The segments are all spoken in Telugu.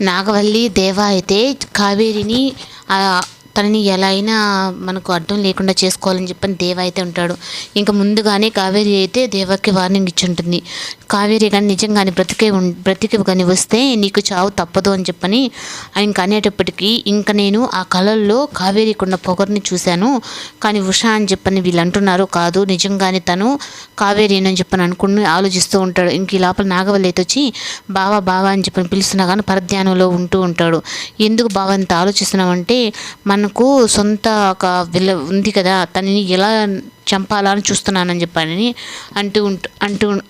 నాగవల్లి దేవ అయితే కావేరిని తనని ఎలా అయినా మనకు అడ్డం లేకుండా చేసుకోవాలని చెప్పని దేవ అయితే ఉంటాడు. ఇంకా ముందుగానే కావేరి అయితే దేవకి వార్నింగ్ ఇచ్చి ఉంటుంది. కావేరి కానీ నిజంగానే బ్రతికి కానీ వస్తే నీకు చావు తప్పదు అని చెప్పని ఇంకా అనేటప్పటికీ ఇంకా నేను ఆ కళల్లో కావేరికి ఉన్న పొగర్ని చూశాను, కానీ ఉషా అని చెప్పని వీళ్ళు అంటున్నారు కాదు నిజంగానే తను కావేరి అని చెప్పని అనుకుని ఆలోచిస్తూ ఉంటాడు. ఇంక ఈ లోపల నాగవల్లి అయితే వచ్చి బావా బావా అని చెప్పని పిలుస్తున్నా కానీ పరధ్యానంలో ఉంటూ ఉంటాడు. ఎందుకు బావ అంత ఆలోచిస్తున్నామంటే మనకు సొంత ఒక ఉంది కదా, తనని ఎలా చంపాలని చూస్తున్నానని చెప్పని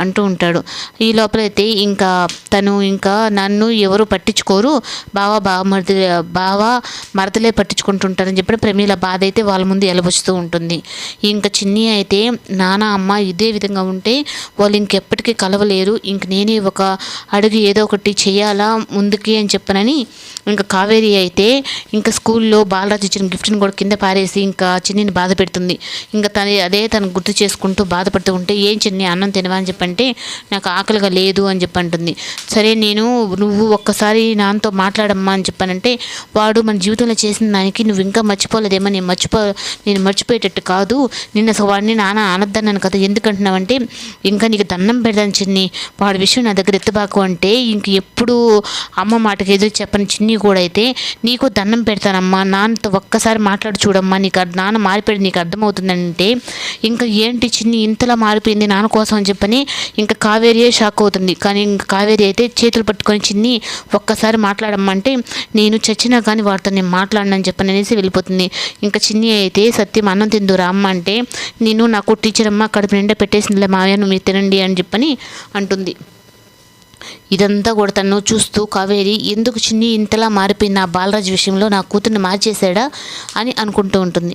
అంటూ ఉంటాడు. ఈ లోపలైతే ఇంకా తను ఇంకా నన్ను ఎవరు పట్టించుకోరు, బావ మరదలే పట్టించుకుంటుంటారని చెప్పి ప్రమీల బాధ అయితే వాళ్ళ ముందు ఎలబుచ్చుతూ ఉంటుంది. ఇంకా చిన్ని అయితే నాన్న అమ్మ ఇదే విధంగా ఉంటే వాళ్ళు ఇంకెప్పటికీ కలవలేరు, ఇంక నేనే ఒక అడుగు ఏదో ఒకటి చేయాలా ముందుకి అని చెప్పనని ఇంకా కావేరి అయితే ఇంకా స్కూల్లో బాలరాజు ఇచ్చిన గిఫ్ట్ని కూడా కింద పారేసి ఇంకా చిన్నిని బాధ పెడుతుంది. ఇంకా తను గుర్తు చేసుకుంటూ బాధపడుతూ ఉంటే ఏం చిన్ని అన్నం తినవా అని చెప్పంటే నాకు ఆకలిగా లేదు అని చెప్పంటుంది. సరే నువ్వు ఒక్కసారి నాన్నతో మాట్లాడమ్మా అని చెప్పానంటే వాడు మన జీవితంలో చేసిన దానికి నువ్వు ఇంకా మర్చిపోలేదేమో, నేను మర్చిపోయేటట్టు కాదు, నిన్న అసలు వాడిని నాన్న అనద్దన్నాను కదా ఎందుకంటున్నావంటే ఇంకా నీకు దండం పెడతాను చిన్ని, వాడి విషయం నా దగ్గర ఎత్తుబాకు అంటే ఇంక ఎప్పుడు అమ్మ మాటకి ఎదురు చెప్పని చిన్ని కూడా అయితే నీకు దండం పెడతానమ్మా, నాన్నతో ఒక్కసారి మాట్లాడి చూడమ్మా, నీకు నాన్న మారిపోయాడు నీకు అర్థమవుతుందంటే ఇంకా ఏంటి చిన్ని ఇంతలా మారిపోయింది నాన్న కోసం అని చెప్పని ఇంకా కావేరియే షాక్ అవుతుంది. కానీ ఇంకా కావేరి అయితే చేతులు పట్టుకొని చిన్ని ఒక్కసారి మాట్లాడమ్మంటే నేను చచ్చినా కానీ వాడితో నేను మాట్లాడనని చెప్పని అనేసి వెళ్ళిపోతుంది. ఇంకా చిన్ని అయితే సత్యం అన్నం తిందురా అమ్మ అంటే నేను నాకు టీచర్ అమ్మ కడుపు నిండా పెట్టేసిందిలే మావయ్య నువ్వు తినండి అని చెప్పని అంటుంది. ఇదంతా కూడా తను చూస్తూ కావేరి ఎందుకు చిన్ని ఇంతలా మారిపోయింది, నా బాలరాజు విషయంలో నా కూతుర్ని మార్చేశాడా అని అనుకుంటూ ఉంటుంది.